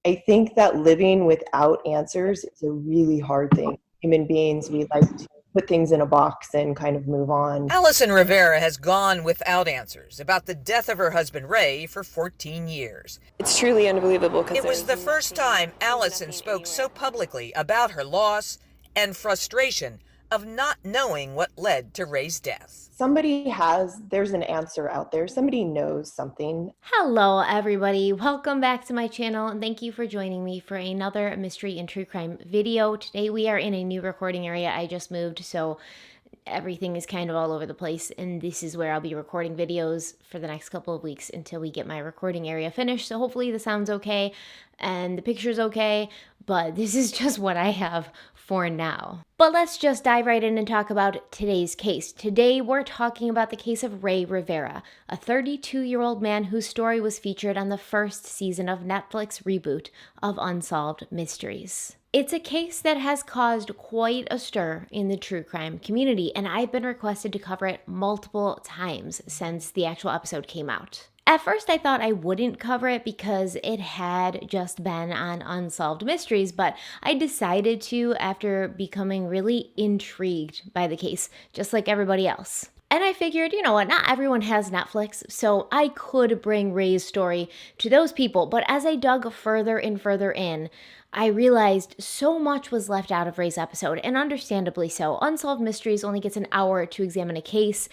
I think that living without answers is a really hard thing. Human beings, we like to put things in a box and kind of move on. Alison Rivera has gone without answers about the death of her husband Ray for 14 years. It's truly unbelievable because It was the first time Alison spoke so publicly about her loss and frustration of not knowing what led to Ray's death. There's an answer out there. Somebody knows something. Hello everybody, welcome back to my channel and thank you for joining me for another mystery and true crime video. Today we are in a new recording area. I just moved, so everything is kind of all over the place, and this is where I'll be recording videos for the next couple of weeks until we get my recording area finished. So hopefully the sound's okay and the picture's okay, but this is just what I have for now. But let's just dive right in and talk about today's case. Today we're talking about the case of Rey Rivera, a 32-year-old man whose story was featured on the first season of Netflix reboot of Unsolved Mysteries. It's a case that has caused quite a stir in the true crime community, and I've been requested to cover it multiple times since the actual episode came out. At first, I thought I wouldn't cover it because it had just been on Unsolved Mysteries, but I decided to after becoming really intrigued by the case, just like everybody else. And I figured, you know what, not everyone has Netflix, so I could bring Ray's story to those people. But as I dug further and further in, I realized so much was left out of Ray's episode, and understandably so. Unsolved Mysteries only gets an hour to examine a case,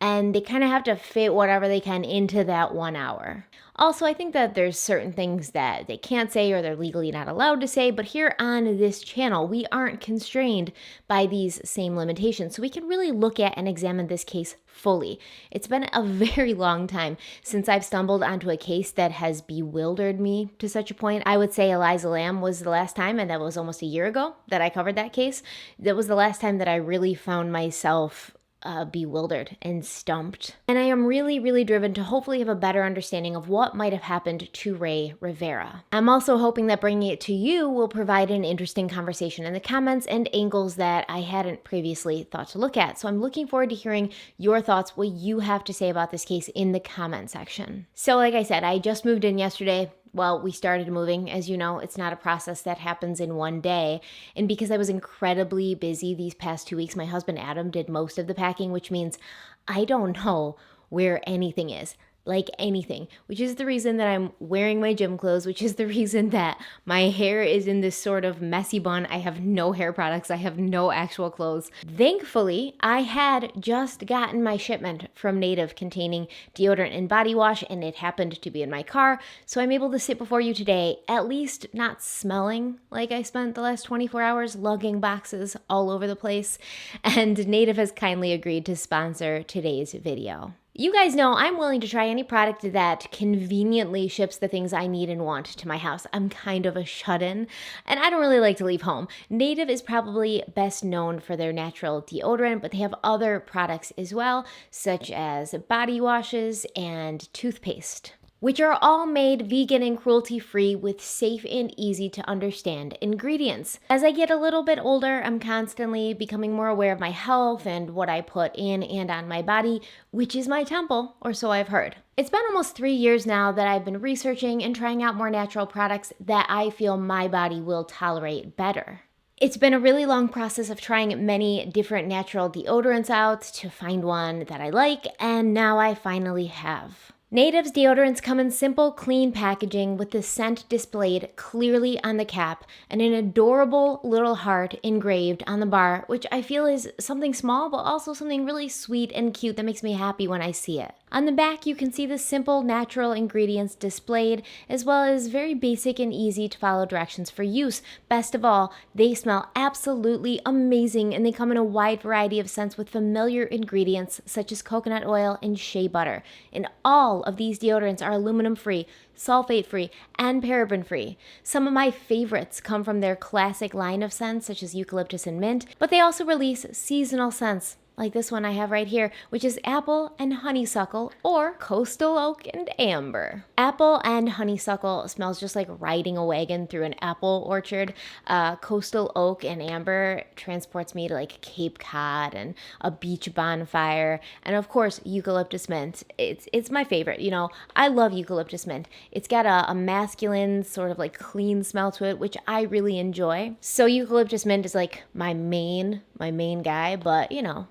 and they kind of have to fit whatever they can into that 1 hour. Also, I think that there's certain things that they can't say or they're legally not allowed to say, but here on this channel, we aren't constrained by these same limitations, so we can really look at and examine this case fully. It's been a very long time since I've stumbled onto a case that has bewildered me to such a point. I would say Eliza Lamb was the last time, and that was almost a year ago that I covered that case. That was the last time that I really found myself bewildered and stumped. And I am really, really driven to hopefully have a better understanding of what might have happened to Rey Rivera. I'm also hoping that bringing it to you will provide an interesting conversation in the comments and angles that I hadn't previously thought to look at. So I'm looking forward to hearing your thoughts, what you have to say about this case in the comment section. So like I said, I just moved in yesterday. Well, we started moving. As you know, it's not a process that happens in one day. And because I was incredibly busy these past 2 weeks, my husband Adam did most of the packing, which means I don't know where anything is. Like anything, which is the reason that I'm wearing my gym clothes, which is the reason that my hair is in this sort of messy bun. I have no hair products. I have no actual clothes. Thankfully, I had just gotten my shipment from Native containing deodorant and body wash, and it happened to be in my car. So I'm able to sit before you today, at least not smelling like I spent the last 24 hours lugging boxes all over the place. And Native has kindly agreed to sponsor today's video. You guys know I'm willing to try any product that conveniently ships the things I need and want to my house. I'm kind of a shut-in, and I don't really like to leave home. Native is probably best known for their natural deodorant, but they have other products as well, such as body washes and toothpaste, which are all made vegan and cruelty-free with safe and easy to understand ingredients. As I get a little bit older, I'm constantly becoming more aware of my health and what I put in and on my body, which is my temple, or so I've heard. It's been almost 3 years now that I've been researching and trying out more natural products that I feel my body will tolerate better. It's been a really long process of trying many different natural deodorants out to find one that I like, and now I finally have. Native's deodorants come in simple, clean packaging with the scent displayed clearly on the cap and an adorable little heart engraved on the bar, which I feel is something small, but also something really sweet and cute that makes me happy when I see it. On the back, you can see the simple natural ingredients displayed, as well as very basic and easy to follow directions for use. Best of all, they smell absolutely amazing, and they come in a wide variety of scents with familiar ingredients such as coconut oil and shea butter. And all of these deodorants are aluminum-free, sulfate-free, and paraben-free. Some of my favorites come from their classic line of scents, such as eucalyptus and mint, but they also release seasonal scents like this one I have right here, which is apple and honeysuckle or coastal oak and amber. Apple and honeysuckle smells just like riding a wagon through an apple orchard. Coastal oak and amber transports me to like Cape Cod and a beach bonfire. And of course, eucalyptus mint. It's my favorite. You know, I love eucalyptus mint. It's got a masculine sort of like clean smell to it, which I really enjoy. So eucalyptus mint is like my main guy, but you know,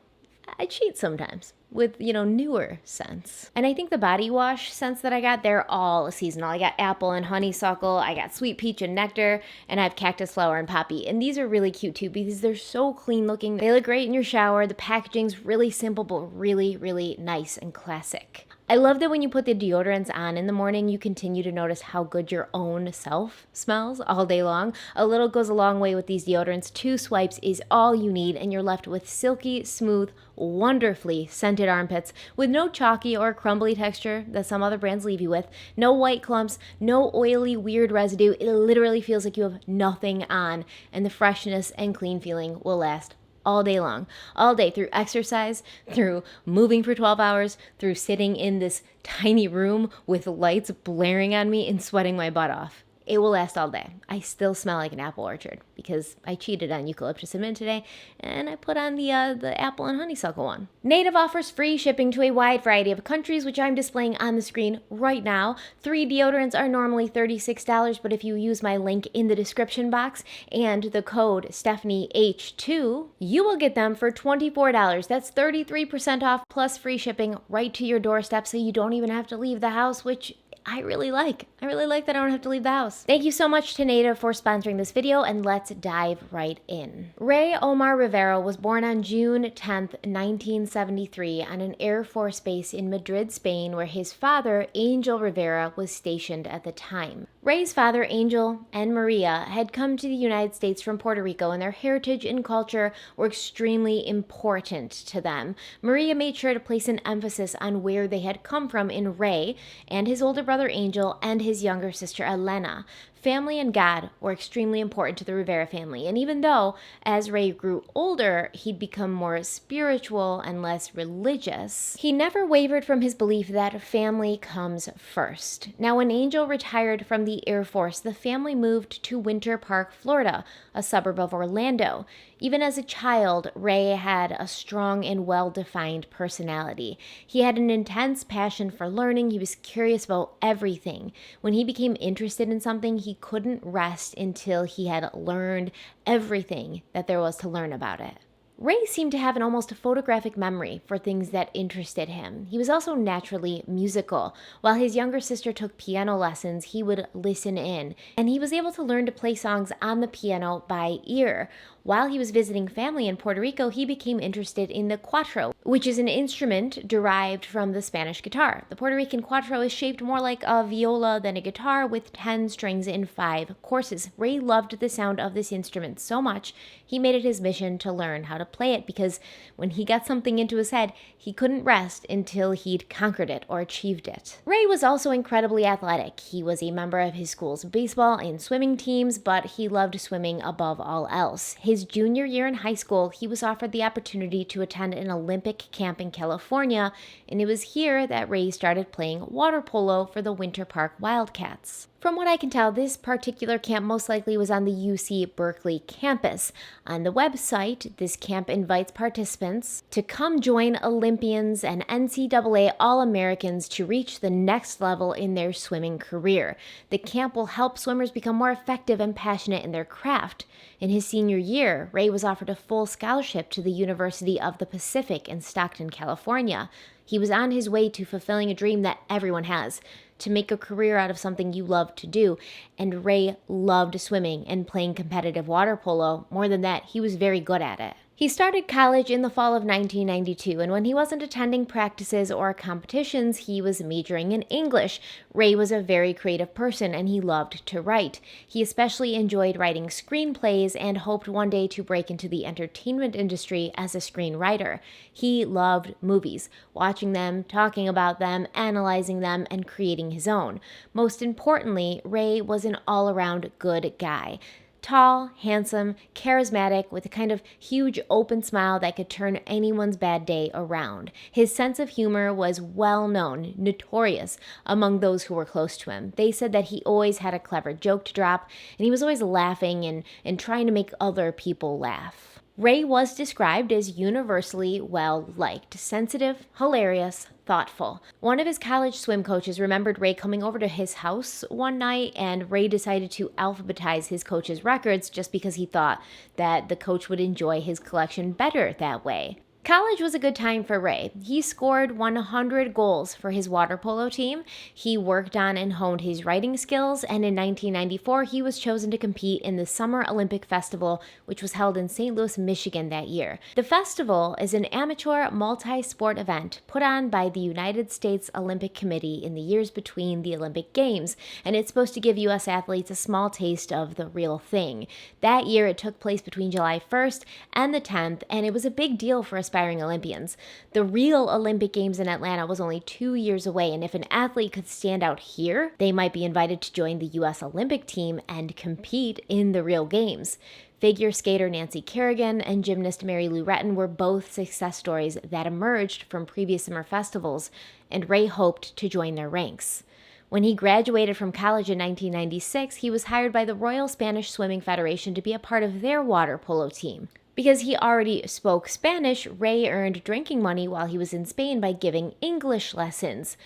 I cheat sometimes with, you know, newer scents. And I think the body wash scents that I got, they're all seasonal. I got apple and honeysuckle, I got sweet peach and nectar, and I have cactus flower and poppy. And these are really cute too because they're so clean looking. They look great in your shower. The packaging's really simple, but really, really nice and classic. I love that when you put the deodorants on in the morning, you continue to notice how good your own self smells all day long. A little goes a long way with these deodorants. 2 swipes is all you need, and you're left with silky, smooth, wonderfully scented armpits with no chalky or crumbly texture that some other brands leave you with, no white clumps, no oily, weird residue. It literally feels like you have nothing on, and the freshness and clean feeling will last all day long, all day, through exercise, through moving for 12 hours, through sitting in this tiny room with lights blaring on me and sweating my butt off. It will last all day. I still smell like an apple orchard because I cheated on eucalyptus and mint today, and I put on the apple and honeysuckle one. Native offers free shipping to a wide variety of countries, which I'm displaying on the screen right now. 3 deodorants are normally $36, but if you use my link in the description box and the code StephanieH2, you will get them for $24. That's 33% off plus free shipping right to your doorstep, so you don't even have to leave the house, which I really like. I really like that I don't have to leave the house. Thank you so much to Native for sponsoring this video, and let's dive right in. Rey Omar Rivera was born on June 10th, 1973 on an Air Force base in Madrid, Spain, where his father, Angel Rivera, was stationed at the time. Rey's father, Angel, and Maria had come to the United States from Puerto Rico, and their heritage and culture were extremely important to them. Maria made sure to place an emphasis on where they had come from in Rey and his older brother Angel and his younger sister Elena. Family and God were extremely important to the Rivera family, and even though, as Rey grew older, he'd become more spiritual and less religious, he never wavered from his belief that family comes first. Now, when Angel retired from the Air Force, the family moved to Winter Park, Florida, a suburb of Orlando. Even as a child, Rey had a strong and well-defined personality. He had an intense passion for learning. He was curious about everything. When he became interested in something, he couldn't rest until he had learned everything that there was to learn about it. Rey seemed to have an almost photographic memory for things that interested him. He was also naturally musical. While his younger sister took piano lessons, he would listen in, and he was able to learn to play songs on the piano by ear. While he was visiting family in Puerto Rico, he became interested in the cuatro, which is an instrument derived from the Spanish guitar. The Puerto Rican cuatro is shaped more like a viola than a guitar, with 10 strings and 5 courses. Rey loved the sound of this instrument so much, he made it his mission to learn how to play it, because when he got something into his head, he couldn't rest until he'd conquered it or achieved it. Rey was also incredibly athletic. He was a member of his school's baseball and swimming teams, but he loved swimming above all else. His junior year in high school, he was offered the opportunity to attend an Olympic camp in California, and it was here that Rey started playing water polo for the Winter Park Wildcats. From what I can tell, this particular camp most likely was on the UC Berkeley campus. On the website, this camp invites participants to come join Olympians and NCAA All-Americans to reach the next level in their swimming career. The camp will help swimmers become more effective and passionate in their craft. In his senior year, Rey was offered a full scholarship to the University of the Pacific in Stockton, California. He was on his way to fulfilling a dream that everyone has, to make a career out of something you love to do. And Rey loved swimming and playing competitive water polo. More than that, he was very good at it. He started college in the fall of 1992, and when he wasn't attending practices or competitions, he was majoring in English. Rey was a very creative person, and he loved to write. He especially enjoyed writing screenplays and hoped one day to break into the entertainment industry as a screenwriter. He loved movies, watching them, talking about them, analyzing them, and creating his own. Most importantly, Rey was an all-around good guy. Tall, handsome, charismatic, with a kind of huge open smile that could turn anyone's bad day around. His sense of humor was well known, notorious among those who were close to him. They said that he always had a clever joke to drop, and he was always laughing and trying to make other people laugh. Rey was described as universally well-liked, sensitive, hilarious, thoughtful. One of his college swim coaches remembered Rey coming over to his house one night, and Rey decided to alphabetize his coach's records just because he thought that the coach would enjoy his collection better that way. College was a good time for Rey. He scored 100 goals for his water polo team. He worked on and honed his writing skills, and in 1994, he was chosen to compete in the Summer Olympic Festival, which was held in St. Louis, Michigan that year. The festival is an amateur multi-sport event put on by the United States Olympic Committee in the years between the Olympic Games, and it's supposed to give U.S. athletes a small taste of the real thing. That year, it took place between July 1st and the 10th, and it was a big deal for aspiring Olympians. The real Olympic Games in Atlanta was only 2 years away, and if an athlete could stand out here, they might be invited to join the U.S. Olympic team and compete in the real games. Figure skater Nancy Kerrigan and gymnast Mary Lou Retton were both success stories that emerged from previous summer festivals, and Rey hoped to join their ranks. When he graduated from college in 1996, he was hired by the Royal Spanish Swimming Federation to be a part of their water polo team. Because he already spoke Spanish, Rey earned drinking money while he was in Spain by giving English lessons.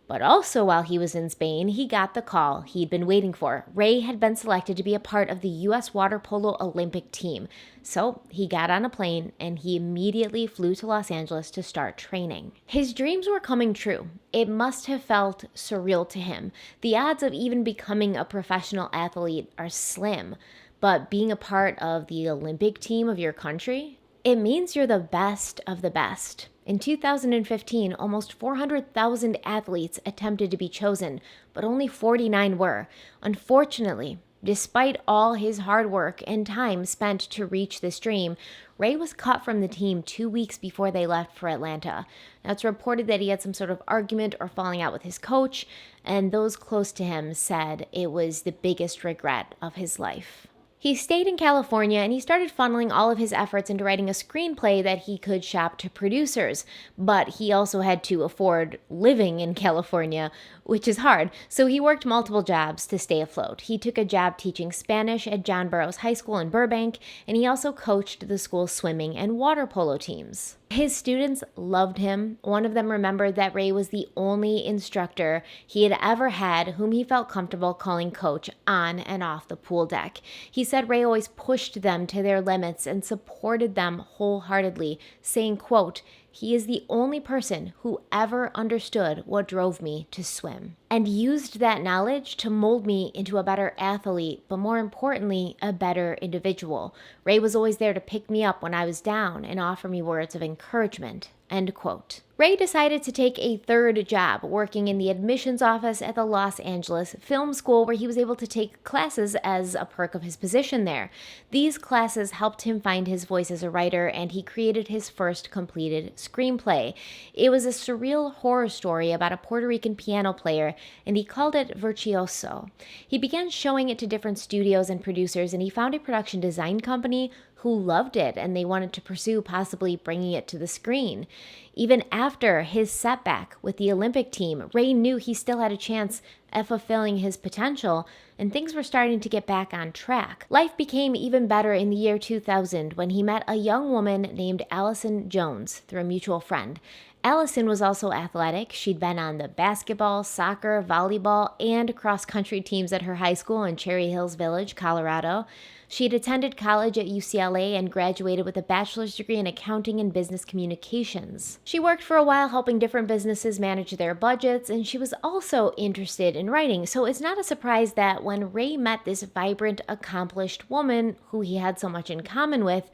But also while he was in Spain, he got the call he'd been waiting for. Rey had been selected to be a part of the U.S. Water Polo Olympic team. So he got on a plane and he immediately flew to Los Angeles to start training. His dreams were coming true. It must have felt surreal to him. The odds of even becoming a professional athlete are slim. But being a part of the Olympic team of your country, it means you're the best of the best. In 2015, almost 400,000 athletes attempted to be chosen, but only 49 were. Unfortunately, despite all his hard work and time spent to reach this dream, Rey was cut from the team 2 weeks before they left for Atlanta. Now, it's reported that he had some sort of argument or falling out with his coach, and those close to him said it was the biggest regret of his life. He stayed in California and he started funneling all of his efforts into writing a screenplay that he could shop to producers, but he also had to afford living in California, which is hard, so he worked multiple jobs to stay afloat. He took a job teaching Spanish at John Burroughs High School in Burbank, and he also coached the school's swimming and water polo teams. His students loved him. One of them remembered that Rey was the only instructor he had ever had whom he felt comfortable calling coach on and off the pool deck. He said Rey always pushed them to their limits and supported them wholeheartedly, saying, quote, "He is the only person who ever understood what drove me to swim," and used that knowledge to mold me into a better athlete, but more importantly, a better individual. Rey was always there to pick me up when I was down and offer me words of encouragement, end quote. Rey decided to take a third job working in the admissions office at the Los Angeles Film School, where he was able to take classes as a perk of his position there. These classes helped him find his voice as a writer, and he created his first completed screenplay. It was a surreal horror story about a Puerto Rican piano player, and he called it Virtuoso. He began showing it to different studios and producers, and he found a production design company who loved it, and they wanted to pursue possibly bringing it to the screen. Even after his setback with the Olympic team, Rey knew he still had a chance at fulfilling his potential, and things were starting to get back on track. Life became even better in the year 2000 when he met a young woman named Alison Jones through a mutual friend. Alison was also athletic. She'd been on the basketball, soccer, volleyball, and cross-country teams at her high school in Cherry Hills Village, Colorado. She had attended college at UCLA and graduated with a bachelor's degree in accounting and business communications. She worked for a while helping different businesses manage their budgets, and she was also interested in writing. So it's not a surprise that when Rey met this vibrant, accomplished woman who he had so much in common with,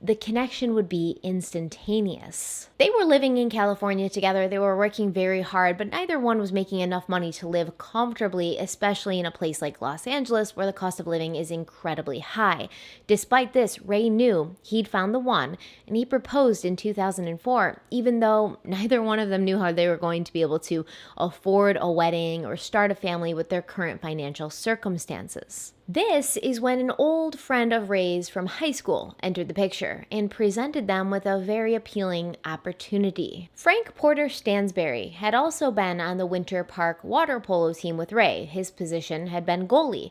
the connection would be instantaneous. They were living in California together. They were working very hard, but neither one was making enough money to live comfortably, especially in a place like Los Angeles where the cost of living is incredibly high. Despite this, Rey knew he'd found the one, and he proposed in 2004, even though neither one of them knew how they were going to be able to afford a wedding or start a family with their current financial circumstances. This is when an old friend of Ray's from high school entered the picture and presented them with a very appealing opportunity. Frank Porter Stansberry had also been on the Winter Park water polo team with Ray. His position had been goalie.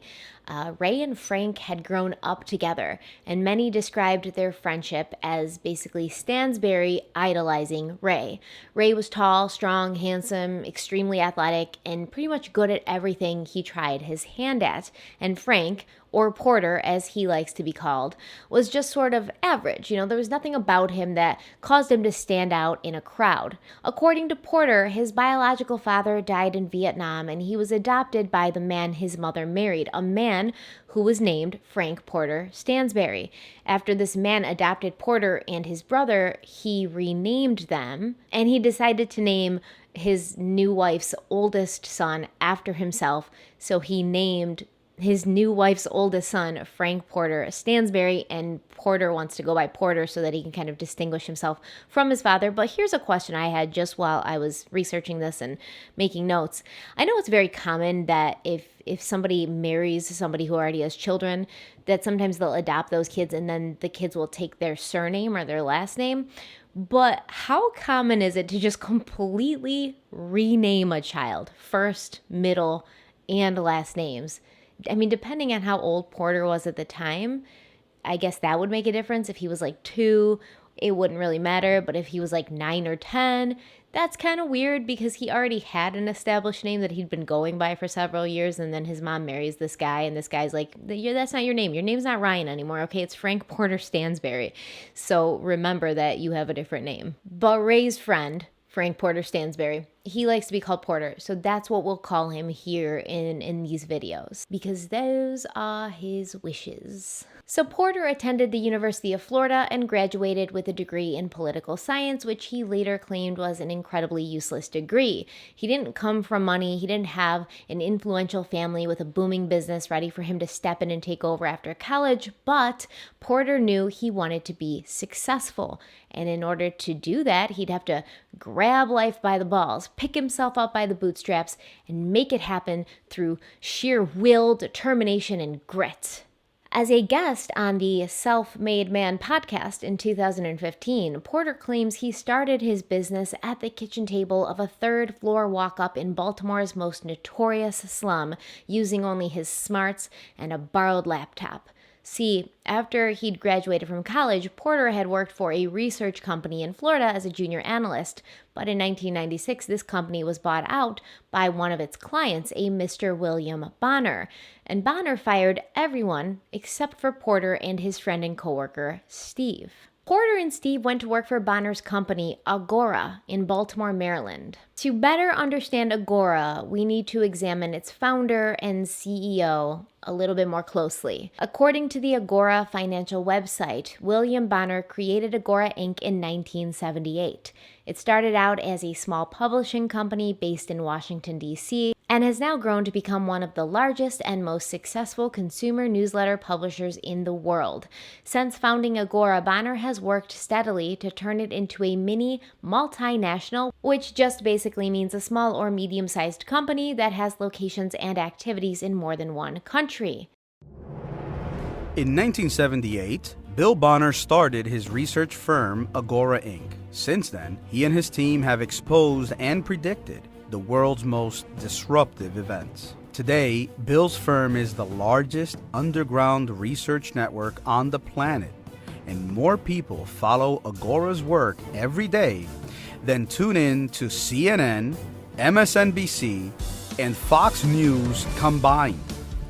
Ray and Frank had grown up together, and many described their friendship as basically Stansberry idolizing Ray. Ray was tall, strong, handsome, extremely athletic, and pretty much good at everything he tried his hand at. And Frank, or Porter as he likes to be called, was just sort of average. There was nothing about him that caused him to stand out in a crowd. According to Porter, his biological father died in Vietnam, and he was adopted by the man his mother married, a man who was named Frank Porter Stansberry. After this man adopted Porter and his brother, he renamed them, and he decided to name his new wife's oldest son after himself, so he named his new wife's oldest son, Frank Porter Stansberry, and Porter wants to go by Porter so that he can kind of distinguish himself from his father. But here's a question I had just while I was researching this and making notes. I know it's very common that if somebody marries somebody who already has children, that sometimes they'll adopt those kids and then the kids will take their surname or their last name. But how common is it to just completely rename a child, first, middle, and last names? Depending on how old Porter was at the time, I guess that would make a difference. If he was like 2, it wouldn't really matter. But if he was like 9 or 10, that's kind of weird because he already had an established name that he'd been going by for several years. And then his mom marries this guy, and this guy's like, that's not your name. Your name's not Ryan anymore, okay? It's Frank Porter Stansberry. So remember that you have a different name. But Ray's friend, Frank Porter Stansberry, he likes to be called Porter, so that's what we'll call him here in these videos, because those are his wishes. So Porter attended the University of Florida and graduated with a degree in political science, which he later claimed was an incredibly useless degree. He didn't come from money, he didn't have an influential family with a booming business ready for him to step in and take over after college, but Porter knew he wanted to be successful. And in order to do that, he'd have to grab life by the balls, pick himself up by the bootstraps, and make it happen through sheer will, determination, and grit. As a guest on the Self-Made Man podcast in 2015, Porter claims he started his business at the kitchen table of a third-floor walk-up in Baltimore's most notorious slum, using only his smarts and a borrowed laptop. See, after he'd graduated from college, Porter had worked for a research company in Florida as a junior analyst, but in 1996, this company was bought out by one of its clients, a Mr. William Bonner, and Bonner fired everyone except for Porter and his friend and coworker, Steve. Porter and Steve went to work for Bonner's company, Agora, in Baltimore, Maryland. To better understand Agora, we need to examine its founder and CEO a little bit more closely. According to the Agora financial website, William Bonner created Agora Inc. in 1978. It started out as a small publishing company based in Washington, D.C., and has now grown to become one of the largest and most successful consumer newsletter publishers in the world. Since founding Agora, Bonner has worked steadily to turn it into a mini multinational, which just basically means a small or medium-sized company that has locations and activities in more than one country. In 1978, Bill Bonner started his research firm, Agora Inc. Since then, he and his team have exposed and predicted the world's most disruptive events. Today, Bill's firm is the largest underground research network on the planet, and more people follow Agora's work every day than tune in to CNN, MSNBC, and Fox News combined.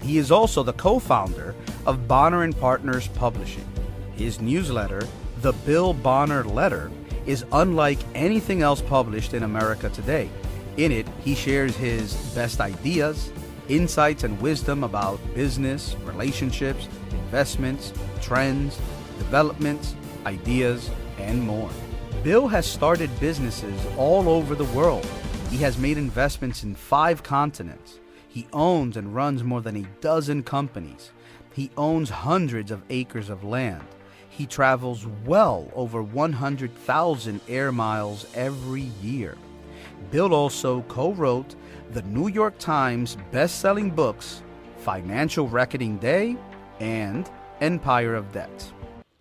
He is also the co-founder of Bonner & Partners Publishing. His newsletter, The Bill Bonner Letter, is unlike anything else published in America today. In it, he shares his best ideas, insights, and wisdom about business, relationships, investments, trends, developments, ideas, and more. Bill has started businesses all over the world. He has made investments in 5 continents. He owns and runs more than a dozen companies. He owns hundreds of acres of land. He travels well over 100,000 air miles every year. Bill also co-wrote the New York Times best-selling books, Financial Reckoning Day, and Empire of Debt.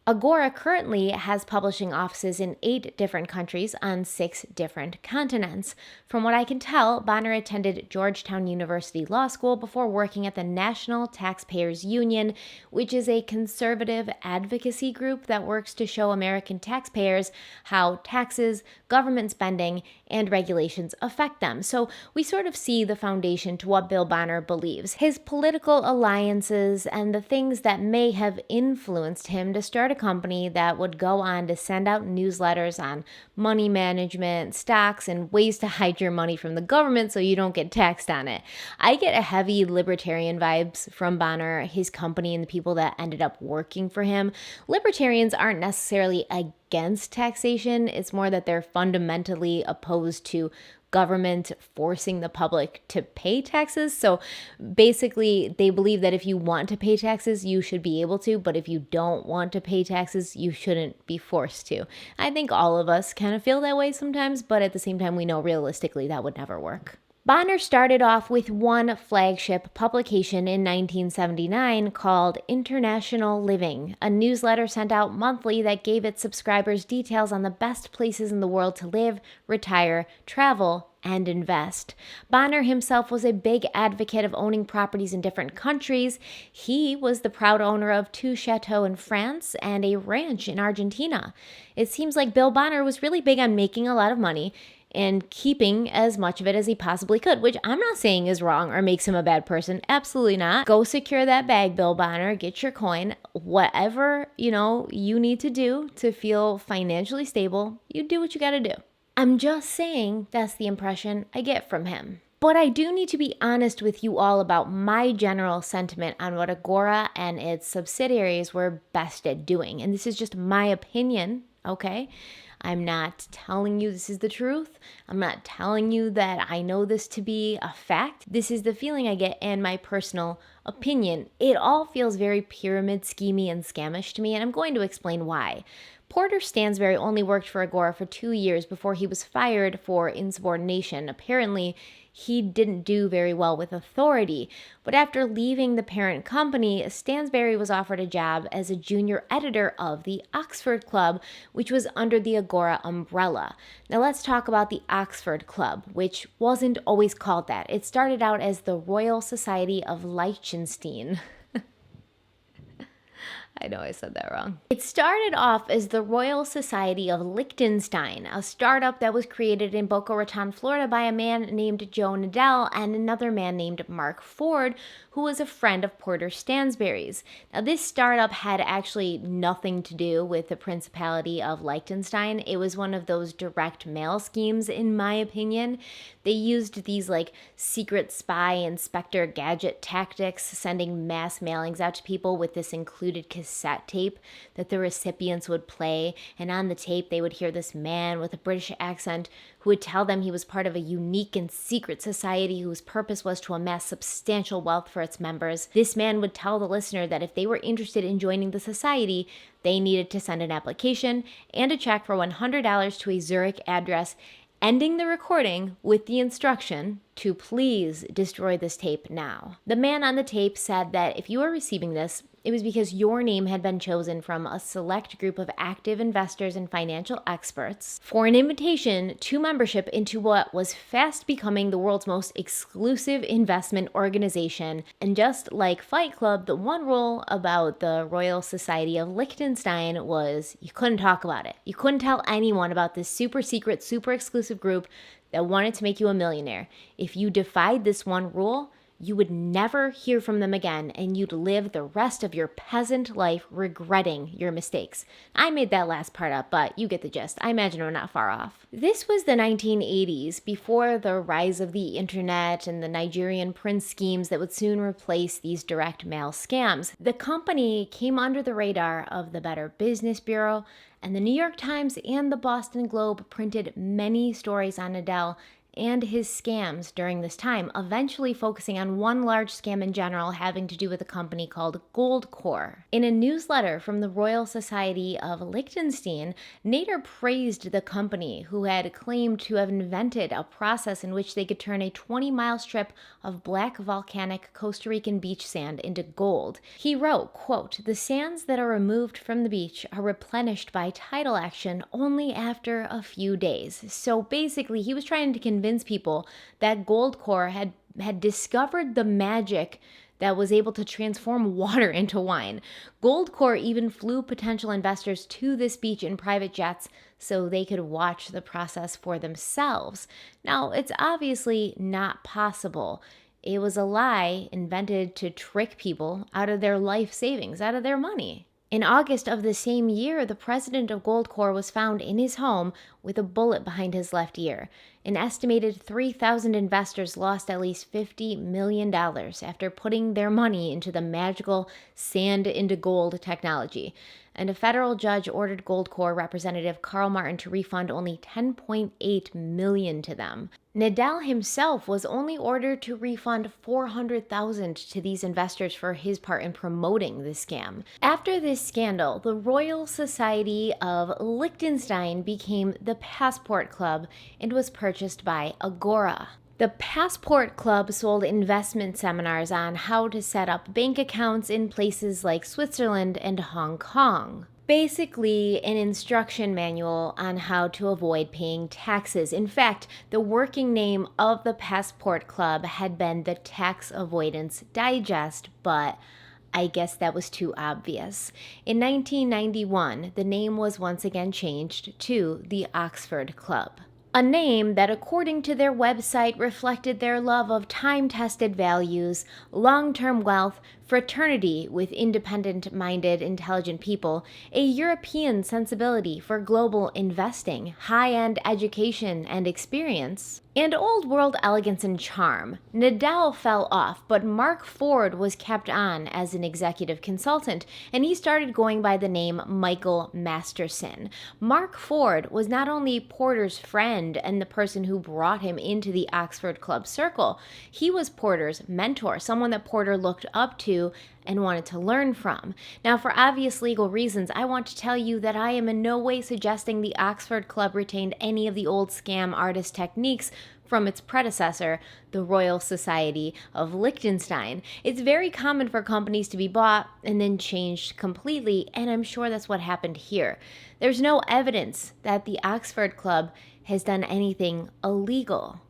Agora currently has publishing offices in 8 different countries on 6 different continents. From what I can tell, Bonner attended Georgetown University Law School before working at the National Taxpayers Union, which is a conservative advocacy group that works to show American taxpayers how taxes, government spending, and regulations affect them. So we sort of see the foundation to what Bill Bonner believes. His political alliances and the things that may have influenced him to start a company that would go on to send out newsletters on money management, stocks, and ways to hide your money from the government so you don't get taxed on it. I get a heavy libertarian vibes from Bonner, his company, and the people that ended up working for him. Libertarians aren't necessarily against taxation. It's more that they're fundamentally opposed to government forcing the public to pay taxes. So basically, they believe that if you want to pay taxes, you should be able to, but if you don't want to pay taxes, you shouldn't be forced to. I think all of us kind of feel that way sometimes, but at the same time, we know realistically that would never work. Bonner started off with one flagship publication in 1979 called International Living, a newsletter sent out monthly that gave its subscribers details on the best places in the world to live, retire, travel, and invest. Bonner himself was a big advocate of owning properties in different countries. He was the proud owner of 2 chateaux in France and a ranch in Argentina. It seems like Bill Bonner was really big on making a lot of money and keeping as much of it as he possibly could, which I'm not saying is wrong or makes him a bad person. Absolutely not. Go secure that bag, Bill Bonner. Get your coin. Whatever, you need to do to feel financially stable, you do what you got to do. I'm just saying that's the impression I get from him. But I do need to be honest with you all about my general sentiment on what Agora and its subsidiaries were best at doing. And this is just my opinion, okay? I'm not telling you this is the truth. I'm not telling you that I know this to be a fact. This is the feeling I get and my personal opinion. It all feels very pyramid schemy and scamish to me, and I'm going to explain why. Porter Stansberry only worked for Agora for 2 years before he was fired for insubordination. Apparently, he didn't do very well with authority. But after leaving the parent company, Stansberry was offered a job as a junior editor of the Oxford Club, which was under the Agora umbrella. Now let's talk about the Oxford Club, which wasn't always called that. It started out as the Royal Society of Liechtenstein. I know I said that wrong. It started off as the Royal Society of Liechtenstein, a startup that was created in Boca Raton, Florida by a man named Joe Nadell and another man named Mark Ford, who was a friend of Porter Stansberry's. Now, this startup had actually nothing to do with the Principality of Liechtenstein. It was one of those direct mail schemes, in my opinion. They used these secret spy inspector gadget tactics, sending mass mailings out to people with this included cassette tape that the recipients would play, and on the tape they would hear this man with a British accent who would tell them he was part of a unique and secret society whose purpose was to amass substantial wealth for its members. This man would tell the listener that if they were interested in joining the society, they needed to send an application and a check for $100 to a Zurich address, ending the recording with the instruction to please destroy this tape now. The man on the tape said that if you were receiving this, it was because your name had been chosen from a select group of active investors and financial experts for an invitation to membership into what was fast becoming the world's most exclusive investment organization. And just like Fight Club, the one rule about the Royal Society of Liechtenstein was you couldn't talk about it. You couldn't tell anyone about this super secret, super exclusive group that wanted to make you a millionaire. If you defied this one rule, you would never hear from them again, and you'd live the rest of your peasant life regretting your mistakes. I made that last part up, but you get the gist. I imagine we're not far off. This was the 1980s, before the rise of the internet and the Nigerian prince schemes that would soon replace these direct mail scams. The company came under the radar of the Better Business Bureau, and the New York Times and the Boston Globe printed many stories on Nadell and his scams during this time, eventually focusing on one large scam in general having to do with a company called Goldcore. In a newsletter from the Royal Society of Liechtenstein, Nader praised the company, who had claimed to have invented a process in which they could turn a 20-mile strip of black volcanic Costa Rican beach sand into gold. He wrote, quote, "The sands that are removed from the beach are replenished by tidal action only after a few days." So basically, he was trying to convince people that Goldcore had discovered the magic that was able to transform water into wine. Goldcore even flew potential investors to this beach in private jets so they could watch the process for themselves. Now, it's obviously not possible. It was a lie invented to trick people out of their life savings, out of their money. In August of the same year, the president of Goldcore was found in his home with a bullet behind his left ear. An estimated 3,000 investors lost at least $50 million after putting their money into the magical sand into gold technology. And a federal judge ordered Goldcore representative Carl Martin to refund only $10.8 million to them. Nadal himself was only ordered to refund $400,000 to these investors for his part in promoting the scam. After this scandal, the Royal Society of Liechtenstein became the Passport Club and was purchased by Agora. The Passport Club sold investment seminars on how to set up bank accounts in places like Switzerland and Hong Kong. Basically, an instruction manual on how to avoid paying taxes. In fact, the working name of the Passport Club had been the Tax Avoidance Digest, but I guess that was too obvious. In 1991, the name was once again changed to the Oxford Club. A name that, according to their website, reflected their love of time-tested values, long-term wealth, fraternity with independent-minded, intelligent people, a European sensibility for global investing, high-end education and experience, and old-world elegance and charm. Nadal fell off, but Mark Ford was kept on as an executive consultant, and he started going by the name Michael Masterson. Mark Ford was not only Porter's friend and the person who brought him into the Oxford Club circle, he was Porter's mentor, someone that Porter looked up to and wanted to learn from. Now, for obvious legal reasons, I want to tell you that I am in no way suggesting the Oxford Club retained any of the old scam artist techniques from its predecessor, the Royal Society of Liechtenstein. It's very common for companies to be bought and then changed completely, and I'm sure that's what happened here. There's no evidence that the Oxford Club has done anything illegal.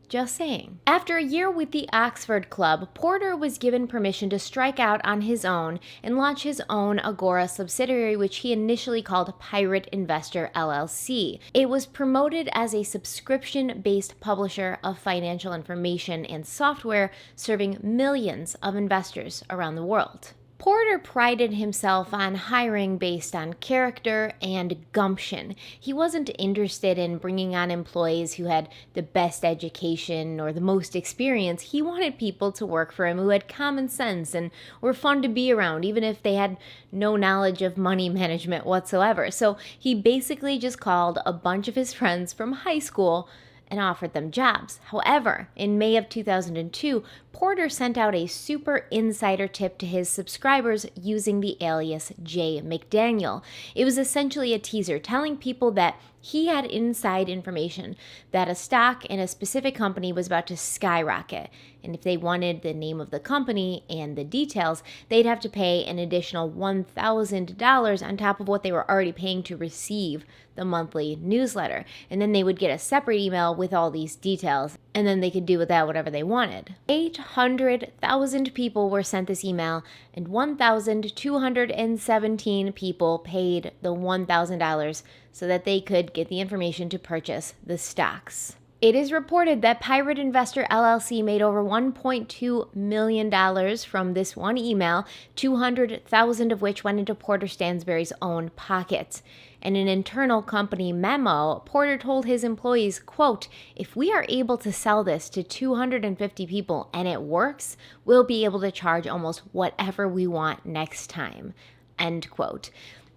Just saying. After a year with the Oxford Club, Porter was given permission to strike out on his own and launch his own Agora subsidiary, which he initially called Pirate Investor LLC. It was promoted as a subscription-based publisher of financial information and software, serving millions of investors around the world. Porter prided himself on hiring based on character and gumption. He wasn't interested in bringing on employees who had the best education or the most experience. He wanted people to work for him who had common sense and were fun to be around, even if they had no knowledge of money management whatsoever. So he basically just called a bunch of his friends from high school and offered them jobs. However, in May of 2002, Porter sent out a super insider tip to his subscribers using the alias J. McDaniel. It was essentially a teaser telling people that he had inside information that a stock in a specific company was about to skyrocket. And if they wanted the name of the company and the details, they'd have to pay an additional $1,000 on top of what they were already paying to receive the monthly newsletter. And then they would get a separate email with all these details, and then they could do with that whatever they wanted. 800,000 people were sent this email, and 1,217 people paid the $1,000 so that they could get the information to purchase the stocks. It is reported that Pirate Investor LLC made over $1.2 million from this one email, 200,000 of which went into Porter Stansberry's own pockets. In an internal company memo, Porter told his employees, quote, "If we are able to sell this to 250 people and it works, we'll be able to charge almost whatever we want next time," end quote.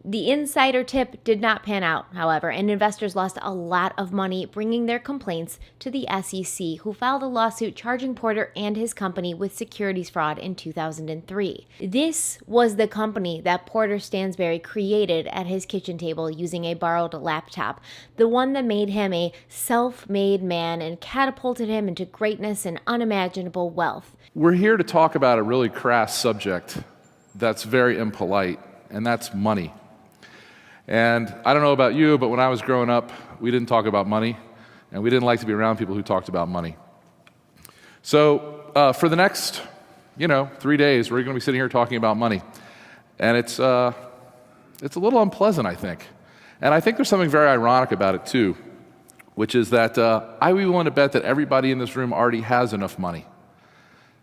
The insider tip did not pan out, however, and investors lost a lot of money bringing their complaints to the SEC, who filed a lawsuit charging Porter and his company with securities fraud in 2003. This was the company that Porter Stansberry created at his kitchen table using a borrowed laptop, the one that made him a self-made man and catapulted him into greatness and unimaginable wealth. We're here to talk about a really crass subject that's very impolite, and that's money. And I don't know about you, but when I was growing up, we didn't talk about money, and we didn't like to be around people who talked about money. So for the next, 3 days, we're going to be sitting here talking about money. And it's a little unpleasant, I think. And I think there's something very ironic about it, too, which is that I would be willing to bet that everybody in this room already has enough money.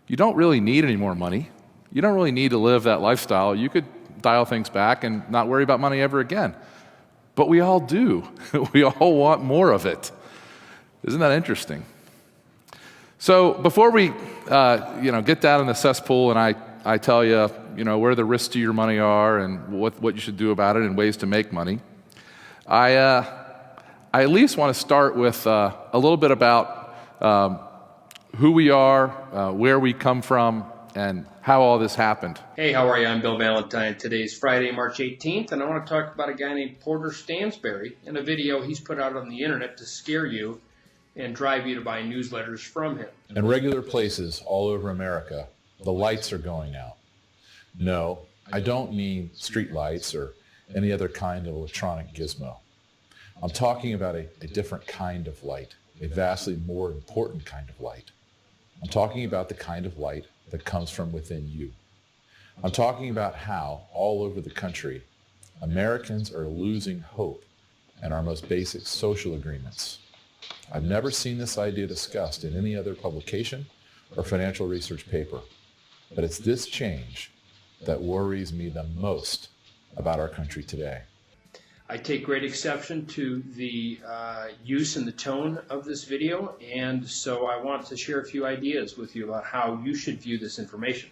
You don't really need any more money. You don't really need to live that lifestyle. You could dial things back and not worry about money ever again. But we all do. We all want more of it. Isn't that interesting? So before we get down in the cesspool and I tell you, where the risks to your money are and what you should do about it and ways to make money, I at least want to start with a little bit about who we are, where we come from, and how all this happened. Hey, how are you? I'm Bill Valentine. Today's Friday, March 18th, and I want to talk about a guy named Porter Stansberry and a video he's put out on the internet to scare you and drive you to buy newsletters from him. In regular places all over America, the lights are going out. No, I don't mean street lights or any other kind of electronic gizmo. I'm talking about a different kind of light, a vastly more important kind of light. I'm talking about the kind of light that comes from within you. I'm talking about how, all over the country, Americans are losing hope in our most basic social agreements. I've never seen this idea discussed in any other publication or financial research paper, but it's this change that worries me the most about our country today. I take great exception to the use and the tone of this video, and so I want to share a few ideas with you about how you should view this information.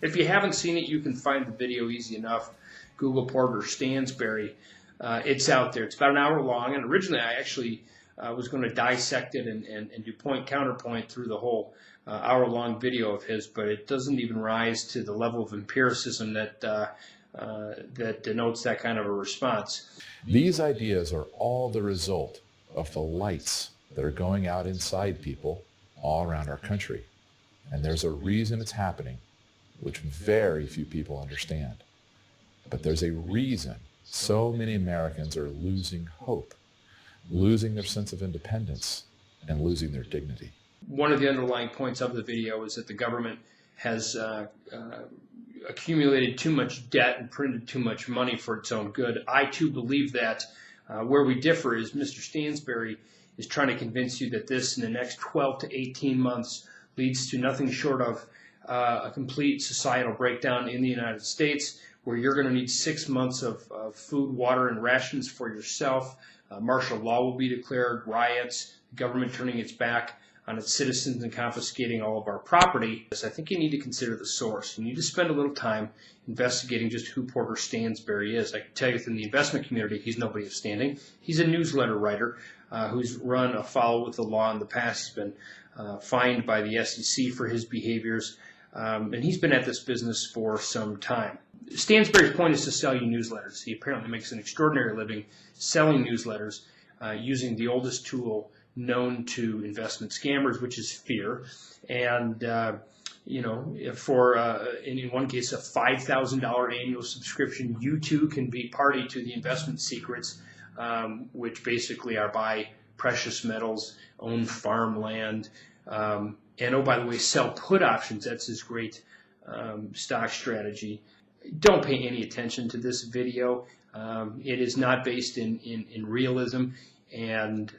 If you haven't seen it, you can find the video easy enough. Google Porter Stansberry. It's out there. It's about an hour long, and originally I actually was going to dissect it and do point-counterpoint through the whole hour-long video of his, but it doesn't even rise to the level of empiricism that denotes that kind of a response. These ideas are all the result of the lights that are going out inside people all around our country. And there's a reason it's happening, which very few people understand. But there's a reason so many Americans are losing hope, losing their sense of independence, and losing their dignity. One of the underlying points of the video is that the government has accumulated too much debt and printed too much money for its own good. I too believe that. Where we differ is Mr. Stansberry is trying to convince you that this in the next 12 to 18 months leads to nothing short of a complete societal breakdown in the United States, where you're going to need 6 months of food, water, and rations for yourself. Martial law will be declared, riots, the government turning its back on its citizens and confiscating all of our property. I think you need to consider the source. You need to spend a little time investigating just who Porter Stansberry is. I can tell you within the investment community, he's nobody of standing. He's a newsletter writer who's run afoul with the law in the past. He's been fined by the SEC for his behaviors, and he's been at this business for some time. Stansberry's point is to sell you newsletters. He apparently makes an extraordinary living selling newsletters using the oldest tool known to investment scammers, which is fear. And, for, in one case, a $5,000 annual subscription, you too can be party to the investment secrets, which basically are buy precious metals, own farmland, and, oh, by the way, sell put options. That's his great stock strategy. Don't pay any attention to this video. It is not based in realism. And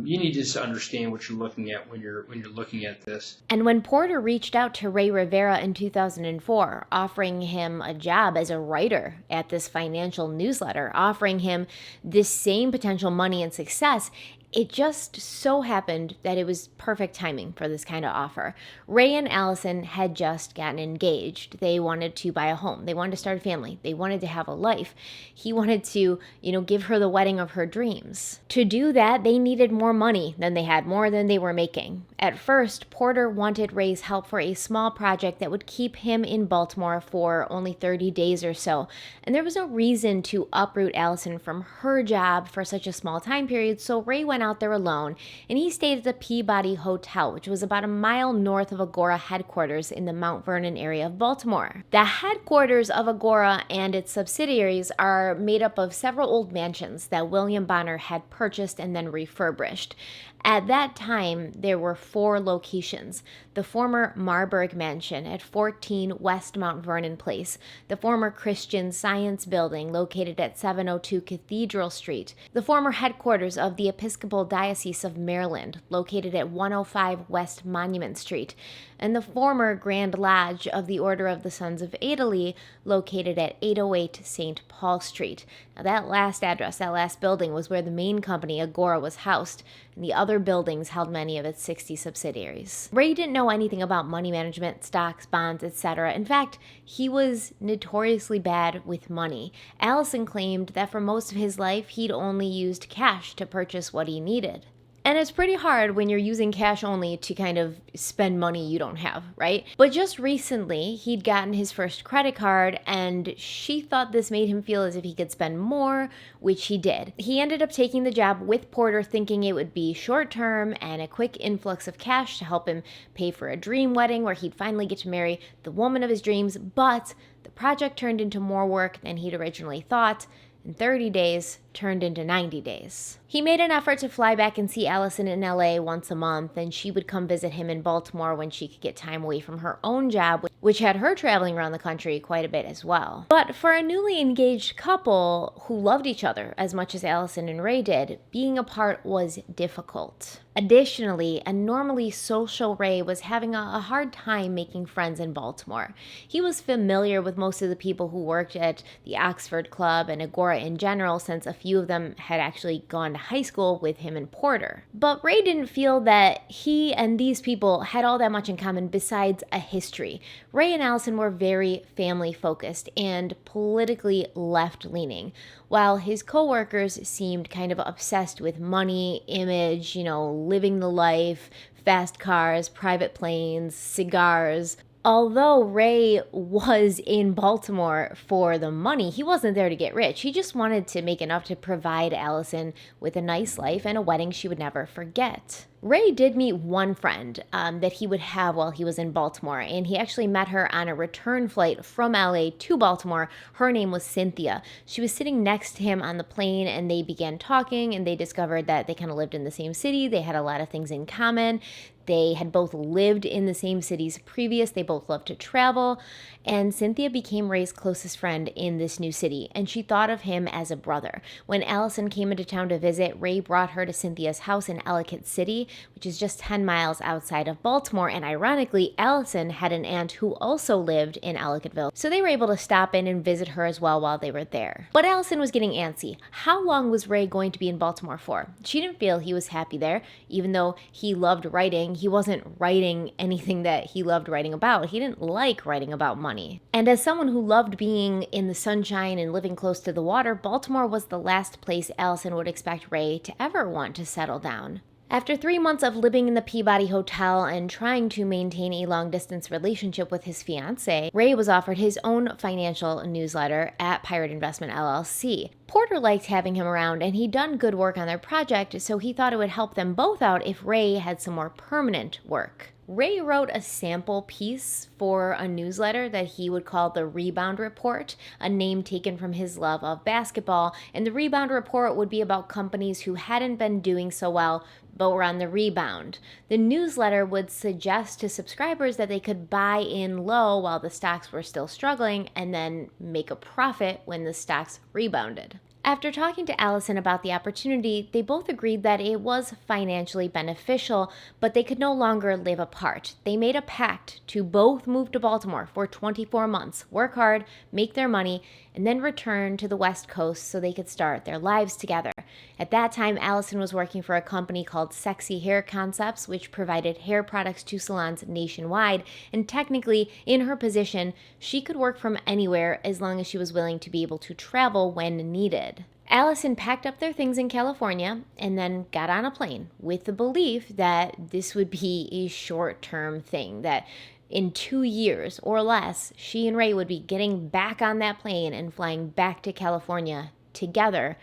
you need to just understand what you're looking at when you're looking at this. And when Porter reached out to Rey Rivera in 2004, offering him a job as a writer at this financial newsletter, offering him this same potential money and success, It just so happened that it was perfect timing for this kind of offer. Rey and Alison had just gotten engaged. They wanted to buy a home. They wanted to start a family. They wanted to have a life. He wanted to, give her the wedding of her dreams. To do that, they needed more money than they had, more than they were making. At first, Porter wanted Rey's help for a small project that would keep him in Baltimore for only 30 days or so. And there was no reason to uproot Alison from her job for such a small time period, so Rey went out there alone, and he stayed at the Peabody Hotel, which was about a mile north of Agora headquarters in the Mount Vernon area of Baltimore. The headquarters of Agora and its subsidiaries are made up of several old mansions that William Bonner had purchased and then refurbished. At that time, there were 4 locations: the former Marburg Mansion at 14 West Mount Vernon Place, the former Christian Science Building located at 702 Cathedral Street, the former headquarters of the Episcopal Diocese of Maryland located at 105 West Monument Street, and the former Grand Lodge of the Order of the Sons of Italy located at 808 St. Paul Street. Now that last address, that last building, was where the main company, Agora, was housed, and the other buildings held many of its 60 subsidiaries. Rey didn't know anything about money management, stocks, bonds, etc. In fact, he was notoriously bad with money. Alison claimed that for most of his life, he'd only used cash to purchase what he needed. And it's pretty hard when you're using cash only to kind of spend money you don't have, right? But just recently, he'd gotten his first credit card, and she thought this made him feel as if he could spend more, which he did. He ended up taking the job with Porter, thinking it would be short-term and a quick influx of cash to help him pay for a dream wedding where he'd finally get to marry the woman of his dreams, but the project turned into more work than he'd originally thought, and 30 days turned into 90 days. He made an effort to fly back and see Alison in LA once a month, and she would come visit him in Baltimore when she could get time away from her own job, which had her traveling around the country quite a bit as well. But for a newly engaged couple who loved each other as much as Alison and Rey did, being apart was difficult. Additionally, a normally social Rey was having a hard time making friends in Baltimore. He was familiar with most of the people who worked at the Oxford Club and Agora in general, since a few of them had actually gone to high school with him and Porter. But Rey didn't feel that he and these people had all that much in common besides a history. Rey and Alison were very family-focused and politically left-leaning, while his co-workers seemed kind of obsessed with money, image, living the life, fast cars, private planes, cigars. Although Rey was in Baltimore for the money, he wasn't there to get rich. He just wanted to make enough to provide Alison with a nice life and a wedding she would never forget. Rey did meet one friend that he would have while he was in Baltimore, and he actually met her on a return flight from LA to Baltimore. Her name was Cynthia. She was sitting next to him on the plane, and they began talking, and they discovered that they kind of lived in the same city. They had a lot of things in common. They had both lived in the same cities previous. They both loved to travel. And Cynthia became Rey's closest friend in this new city, and she thought of him as a brother. When Alison came into town to visit, Rey brought her to Cynthia's house in Ellicott City, which is just 10 miles outside of Baltimore. And ironically, Alison had an aunt who also lived in Ellicottville, so they were able to stop in and visit her as well while they were there. But Alison was getting antsy. How long was Rey going to be in Baltimore for? She didn't feel he was happy there. Even though he loved writing, he wasn't writing anything that he loved writing about. He didn't like writing about money. And as someone who loved being in the sunshine and living close to the water, Baltimore was the last place Alison would expect Rey to ever want to settle down. After 3 months of living in the Peabody Hotel and trying to maintain a long-distance relationship with his fiancée, Rey was offered his own financial newsletter at Pirate Investment LLC. Porter liked having him around, and he'd done good work on their project, so he thought it would help them both out if Rey had some more permanent work. Rey wrote a sample piece for a newsletter that he would call the Rebound Report, a name taken from his love of basketball, and the Rebound Report would be about companies who hadn't been doing so well but were on the rebound. The newsletter would suggest to subscribers that they could buy in low while the stocks were still struggling and then make a profit when the stocks rebounded. After talking to Alison about the opportunity, they both agreed that it was financially beneficial, but they could no longer live apart. They made a pact to both move to Baltimore for 24 months, work hard, make their money, and then return to the West Coast so they could start their lives together. At that time, Alison was working for a company called Sexy Hair Concepts, which provided hair products to salons nationwide, and technically, in her position, she could work from anywhere as long as she was willing to be able to travel when needed. Alison packed up their things in California and then got on a plane with the belief that this would be a short-term thing, that in 2 years or less, she and Ray would be getting back on that plane and flying back to California together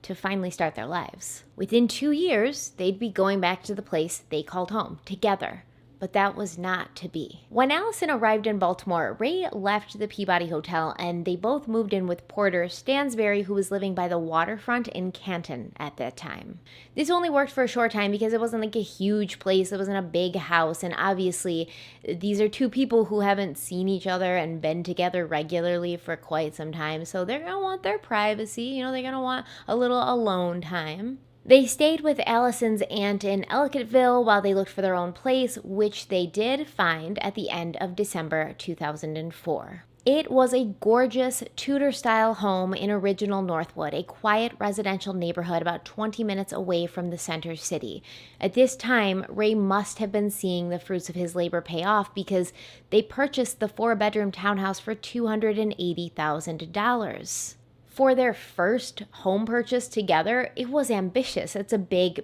to finally start their lives. Within 2 years, they'd be going back to the place they called home together. But that was not to be. When Alison arrived in Baltimore, Ray left the Peabody Hotel and they both moved in with Porter Stansberry, who was living by the waterfront in Canton at that time. This only worked for a short time because it wasn't like a huge place, it wasn't a big house, and obviously these are two people who haven't seen each other and been together regularly for quite some time, so they're gonna want their privacy, they're gonna want a little alone time. They stayed with Alison's aunt in Ellicottville while they looked for their own place, which they did find at the end of December 2004. It was a gorgeous Tudor-style home in original Northwood, a quiet residential neighborhood about 20 minutes away from the center city. At this time, Ray must have been seeing the fruits of his labor pay off because they purchased the 4-bedroom townhouse for $280,000. For their first home purchase together, it was ambitious. It's a big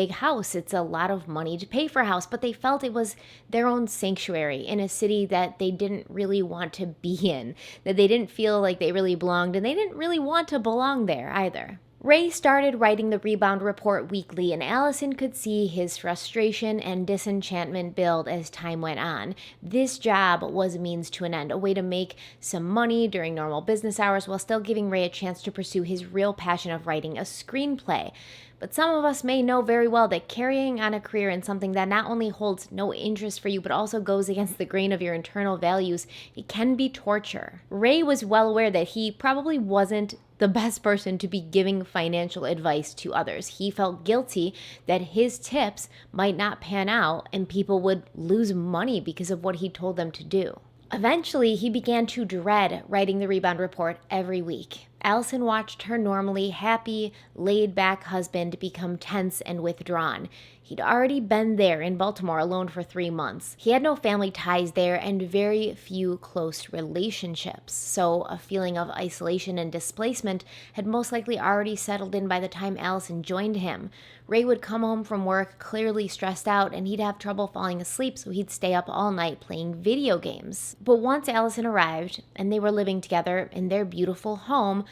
house. It's a lot of money to pay for a house, but they felt it was their own sanctuary in a city that they didn't really want to be in, that they didn't feel like they really belonged, and they didn't really want to belong there either. Ray started writing the Rebound Report weekly, and Alison could see his frustration and disenchantment build as time went on. This job was a means to an end, a way to make some money during normal business hours while still giving Ray a chance to pursue his real passion of writing a screenplay. But some of us may know very well that carrying on a career in something that not only holds no interest for you, but also goes against the grain of your internal values, it can be torture. Ray was well aware that he probably wasn't the best person to be giving financial advice to others. He felt guilty that his tips might not pan out and people would lose money because of what he told them to do. Eventually, he began to dread writing the Rebound Report every week. Alison watched her normally happy, laid-back husband become tense and withdrawn. He'd already been there in Baltimore alone for 3 months. He had no family ties there and very few close relationships, so a feeling of isolation and displacement had most likely already settled in by the time Alison joined him. Ray would come home from work clearly stressed out, and he'd have trouble falling asleep, so he'd stay up all night playing video games. But once Alison arrived, and they were living together in their beautiful home,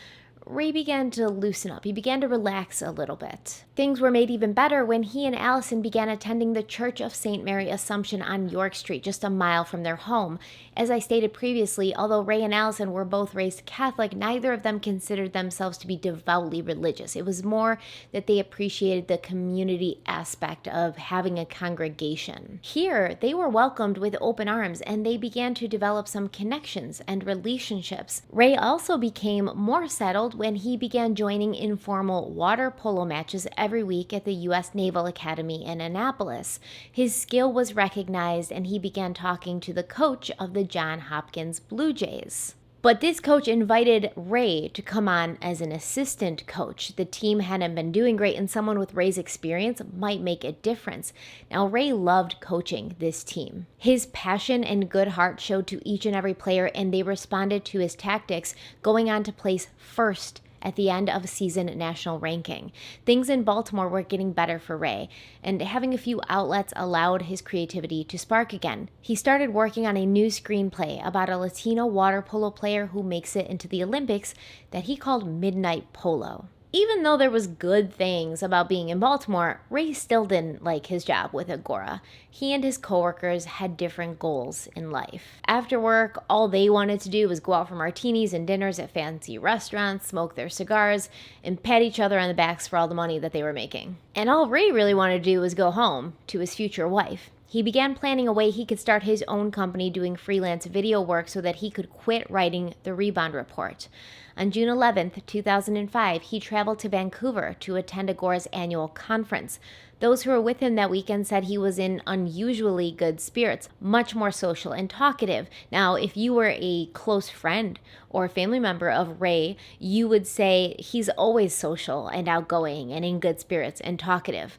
Ray began to loosen up. He began to relax a little bit. Things were made even better when he and Alison began attending the Church of St. Mary Assumption on York Street, just a mile from their home. As I stated previously, although Ray and Alison were both raised Catholic, neither of them considered themselves to be devoutly religious. It was more that they appreciated the community aspect of having a congregation. Here, they were welcomed with open arms, and they began to develop some connections and relationships. Ray also became more settled when he began joining informal water polo matches every week at the U.S. Naval Academy in Annapolis. His skill was recognized, and he began talking to the coach of the Johns Hopkins Blue Jays. But this coach invited Ray to come on as an assistant coach. The team hadn't been doing great, and someone with Ray's experience might make a difference. Now, Ray loved coaching this team. His passion and good heart showed to each and every player, and they responded to his tactics, going on to place first at the end of season national ranking. Things in Baltimore were getting better for Ray, and having a few outlets allowed his creativity to spark again. He started working on a new screenplay about a Latino water polo player who makes it into the Olympics that he called Midnight Polo. Even though there was good things about being in Baltimore, Ray still didn't like his job with Agora. He and his coworkers had different goals in life. After work, all they wanted to do was go out for martinis and dinners at fancy restaurants, smoke their cigars, and pat each other on the backs for all the money that they were making. And all Ray really wanted to do was go home to his future wife. He began planning a way he could start his own company doing freelance video work so that he could quit writing the Rebound Report. On June 11th, 2005, he traveled to Vancouver to attend Agora's annual conference. Those who were with him that weekend said he was in unusually good spirits, much more social and talkative. Now, if you were a close friend or a family member of Rey, you would say he's always social and outgoing and in good spirits and talkative.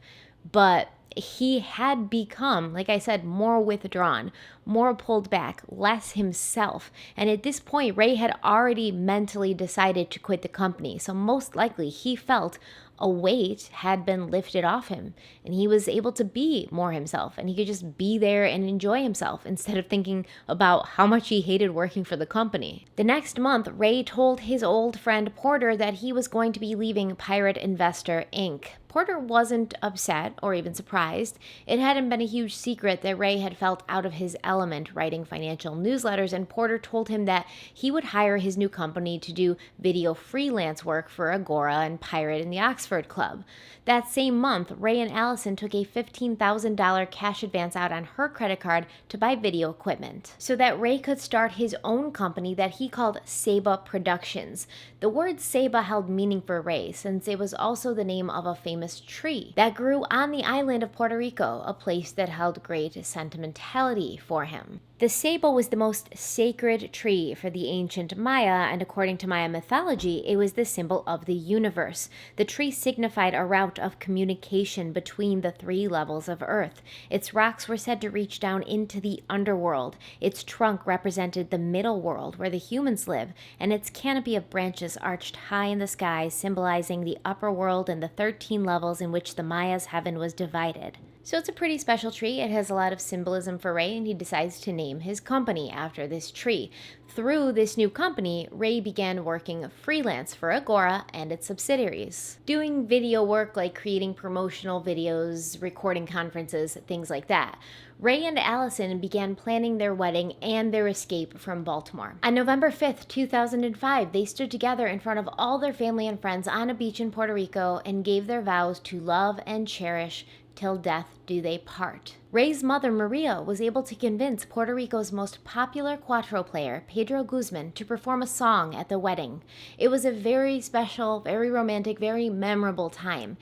But he had become, like I said, more withdrawn, more pulled back, less himself. And at this point, Rey had already mentally decided to quit the company. So most likely he felt a weight had been lifted off him and he was able to be more himself and he could just be there and enjoy himself instead of thinking about how much he hated working for the company. The next month, Rey told his old friend Porter that he was going to be leaving Pirate Investor Inc. Porter wasn't upset or even surprised. It hadn't been a huge secret that Rey had felt out of his element writing financial newsletters, and Porter told him that he would hire his new company to do video freelance work for Agora and Pirate in the Oxford Club. That same month, Rey and Alison took a $15,000 cash advance out on her credit card to buy video equipment so that Rey could start his own company that he called Saba Productions. The word Saba held meaning for Rey since it was also the name of a famous tree that grew on the island of Puerto Rico, a place that held great sentimentality for him. The Saba was the most sacred tree for the ancient Maya, and according to Maya mythology, it was the symbol of the universe. The tree signified a route of communication between the three levels of Earth. Its rocks were said to reach down into the underworld. Its trunk represented the middle world, where the humans live, and its canopy of branches arched high in the sky, symbolizing the upper world and the 13 levels in which the Maya's heaven was divided. So it's a pretty special tree. It has a lot of symbolism for Rey, and he decides to name his company after this tree. Through this new company, Rey began working freelance for Agora and its subsidiaries, doing video work like creating promotional videos, recording conferences, things like that. Rey and Alison began planning their wedding and their escape from Baltimore. On November 5th, 2005, they stood together in front of all their family and friends on a beach in Puerto Rico and gave their vows to love and cherish till death do they part. Rey's mother, Maria, was able to convince Puerto Rico's most popular cuatro player, Pedro Guzman, to perform a song at the wedding. It was a very special, very romantic, very memorable time.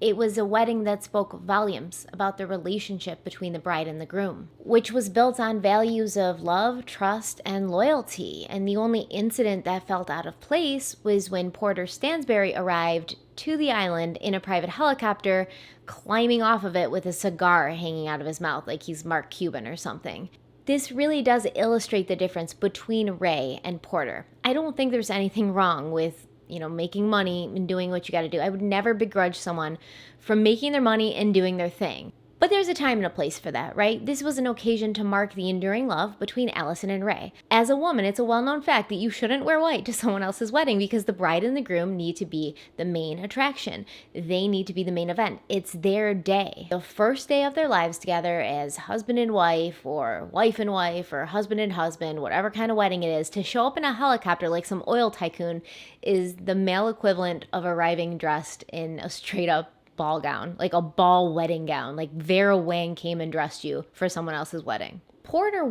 It was a wedding that spoke volumes about the relationship between the bride and the groom, which was built on values of love, trust, and loyalty. And the only incident that felt out of place was when Porter Stansberry arrived to the island in a private helicopter, climbing off of it with a cigar hanging out of his mouth like he's Mark Cuban or something. This really does illustrate the difference between Rey and Porter. I don't think there's anything wrong with making money and doing what you got to do. I would never begrudge someone from making their money and doing their thing. But there's a time and a place for that, right? This was an occasion to mark the enduring love between Alison and Rey. As a woman, it's a well-known fact that you shouldn't wear white to someone else's wedding because the bride and the groom need to be the main attraction. They need to be the main event. It's their day. The first day of their lives together as husband and wife or husband and husband, whatever kind of wedding it is, to show up in a helicopter like some oil tycoon is the male equivalent of arriving dressed in a straight-up ball gown, like a ball wedding gown, like Vera Wang came and dressed you for someone else's wedding. Porter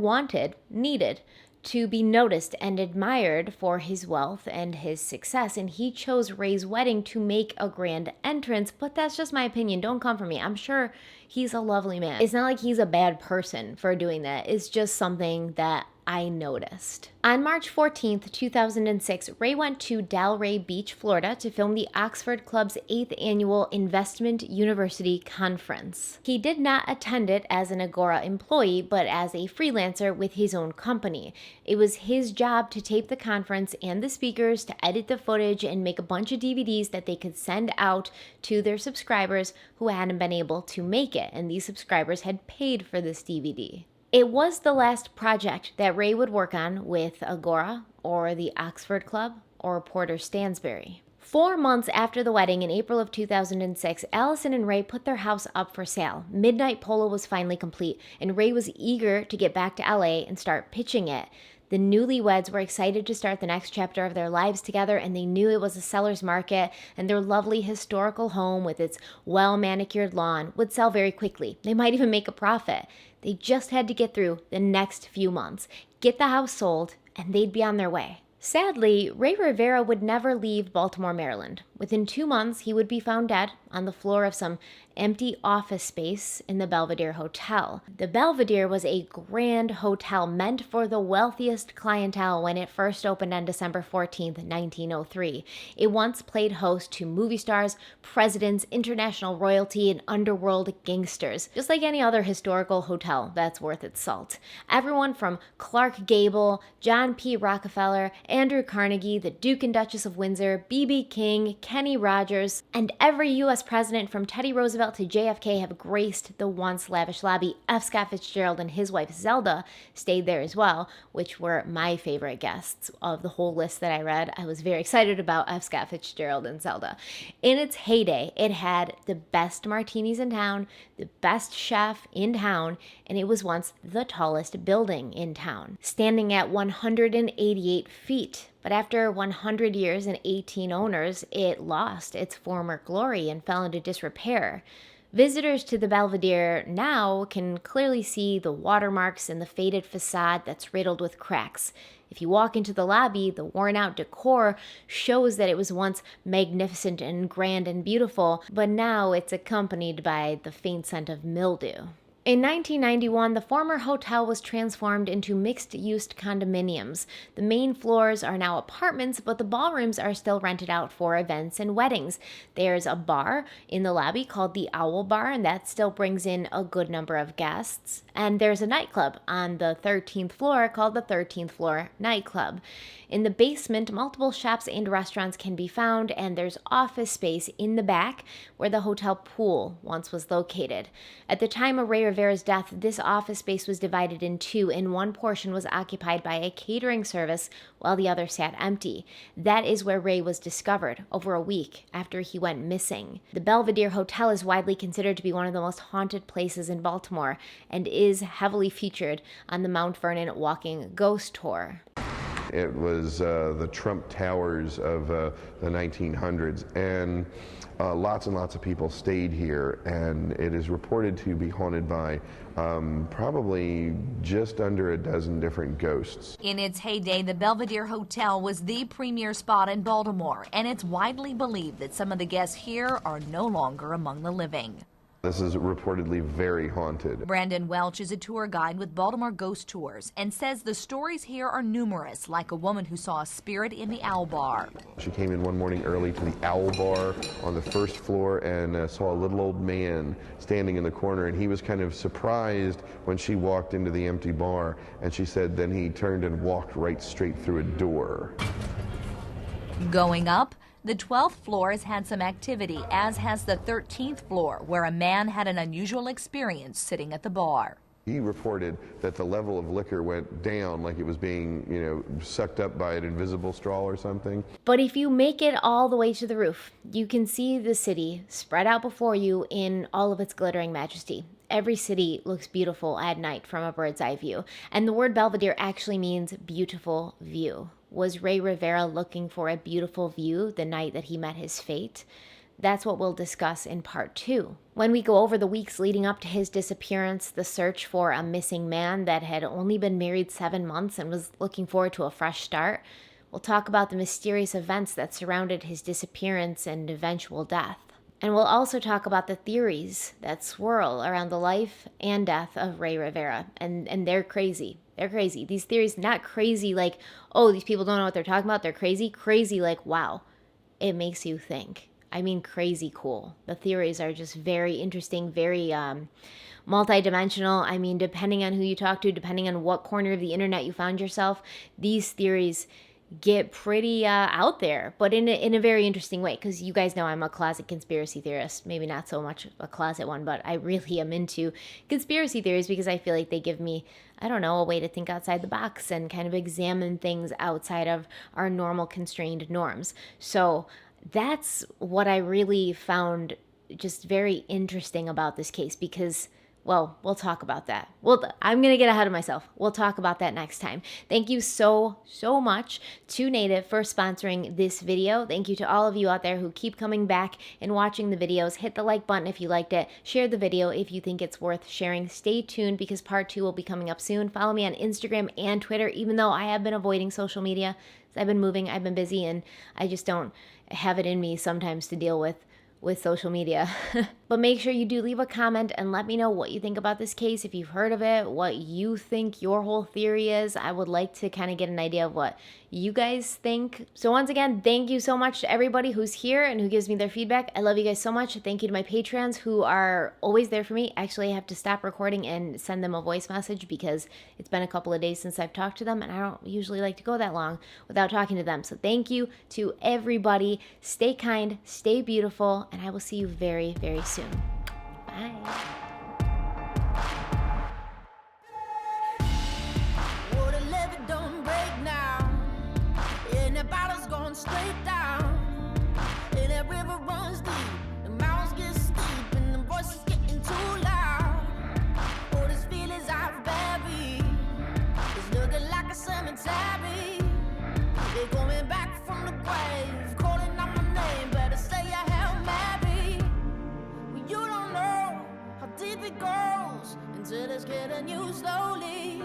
needed to be noticed and admired for his wealth and his success, and he chose Rey's wedding to make a grand entrance, but that's just my opinion. Don't come for me. I'm sure he's a lovely man. It's not like he's a bad person for doing that. It's just something that I noticed. On March 14th, 2006, Rey went to Delray Beach, Florida to film the Oxford Club's 8th annual Investment University Conference. He did not attend it as an Agora employee, but as a freelancer with his own company. It was his job to tape the conference and the speakers, to edit the footage, and make a bunch of DVDs that they could send out to their subscribers who hadn't been able to make it, and these subscribers had paid for this DVD. It was the last project that Rey would work on with Agora or the Oxford Club or Porter Stansberry. 4 months after the wedding in April of 2006, Alison and Rey put their house up for sale. Midnight Polo was finally complete, and Rey was eager to get back to LA and start pitching it. The newlyweds were excited to start the next chapter of their lives together, and they knew it was a seller's market, and their lovely historical home with its well-manicured lawn would sell very quickly. They might even make a profit. They just had to get through the next few months, get the house sold, and they'd be on their way. Sadly, Rey Rivera would never leave Baltimore, Maryland. Within 2 months, he would be found dead on the floor of some empty office space in the Belvedere Hotel. The Belvedere was a grand hotel meant for the wealthiest clientele when it first opened on December 14th, 1903. It once played host to movie stars, presidents, international royalty, and underworld gangsters, just like any other historical hotel that's worth its salt. Everyone from Clark Gable, John P. Rockefeller, Andrew Carnegie, the Duke and Duchess of Windsor, B.B. King, Kenny Rogers, and every U.S. president from Teddy Roosevelt to JFK have graced the once lavish lobby. F. Scott Fitzgerald and his wife Zelda stayed there as well, which were my favorite guests of the whole list that I read. I was very excited about F. Scott Fitzgerald and Zelda. In its heyday, it had the best martinis in town, the best chef in town, and it was once the tallest building in town, standing at 188 feet. But after 100 years and 18 owners, it lost its former glory and fell into disrepair. Visitors to the Belvedere now can clearly see the watermarks and the faded facade that's riddled with cracks. If you walk into the lobby, the worn-out decor shows that it was once magnificent and grand and beautiful, but now it's accompanied by the faint scent of mildew. In 1991, the former hotel was transformed into mixed-use condominiums. The main floors are now apartments, but the ballrooms are still rented out for events and weddings. There's a bar in the lobby called the Owl Bar, and that still brings in a good number of guests. And there's a nightclub on the 13th floor called the 13th Floor Nightclub. In the basement, multiple shops and restaurants can be found, and there's office space in the back where the hotel pool once was located. At the time of Rey Rivera's death, this office space was divided in two, and one portion was occupied by a catering service while the other sat empty. That is where Rey was discovered over a week after he went missing. The Belvedere Hotel is widely considered to be one of the most haunted places in Baltimore and is heavily featured on the Mount Vernon Walking Ghost Tour. It was the Trump Towers of the 1900s, and lots and lots of people stayed here, and it is reported to be haunted by probably just under a dozen different ghosts. In its heyday, the Belvedere Hotel was the premier spot in Baltimore, and it's widely believed that some of the guests here are no longer among the living. This is reportedly very haunted. Brandon Welch is a tour guide with Baltimore Ghost Tours and says the stories here are numerous, like a woman who saw a spirit in the Owl Bar. She came in one morning early to the Owl Bar on the first floor and saw a little old man standing in the corner, and he was kind of surprised when she walked into the empty bar, and she said then he turned and walked right straight through a door. Going up, the 12th floor has had some activity, as has the 13th floor, where a man had an unusual experience sitting at the bar. He reported that the level of liquor went down, like it was being, sucked up by an invisible straw or something. But if you make it all the way to the roof, you can see the city spread out before you in all of its glittering majesty. Every city looks beautiful at night from a bird's eye view, and the word Belvedere actually means beautiful view. Was Rey Rivera looking for a beautiful view the night that he met his fate? That's what we'll discuss in part 2. When we go over the weeks leading up to his disappearance, the search for a missing man that had only been married 7 months and was looking forward to a fresh start, we'll talk about the mysterious events that surrounded his disappearance and eventual death. And we'll also talk about the theories that swirl around the life and death of Rey Rivera. And they're crazy. They're crazy. These theories, not crazy like, oh, these people don't know what they're talking about. They're crazy. Crazy like, wow, it makes you think. I mean, crazy cool. The theories are just very interesting, very multidimensional. I mean, depending on who you talk to, depending on what corner of the internet you found yourself, these theories get pretty out there, but in a very interesting way, because you guys know I'm a closet conspiracy theorist. Maybe not so much a closet one, but I really am into conspiracy theories because I feel like they give me, I don't know, a way to think outside the box and kind of examine things outside of our normal constrained norms. So that's what I really found just very interesting about this case, because Well, we'll talk about that. I'm going to get ahead of myself. We'll talk about that next time. Thank you so much to Native for sponsoring this video. Thank you to all of you out there who keep coming back and watching the videos. Hit the like button if you liked it. Share the video if you think it's worth sharing. Stay tuned because part 2 will be coming up soon. Follow me on Instagram and Twitter, even though I have been avoiding social media. I've been moving, I've been busy, and I just don't have it in me sometimes to deal with social media. But make sure you do leave a comment and let me know what you think about this case, if you've heard of it, what you think your whole theory is. I would like to kind of get an idea of what you guys think. So once again, thank you so much to everybody who's here and who gives me their feedback. I love you guys so much. Thank you to my Patreons who are always there for me. Actually, I have to stop recording and send them a voice message because it's been a couple of days since I've talked to them, and I don't usually like to go that long without talking to them. So thank you to everybody. Stay kind, stay beautiful, and I will see you very, very soon. Bye. Straight down, and that river runs deep, the mountains get steep, and the voices getting too loud. All these feelings I've buried, it's looking like a cemetery. They're coming back from the grave, calling out my name, better say a Hail Mary. Well, you don't know how deep it goes until it's getting you slowly.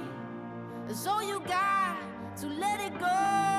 So you got to let it go.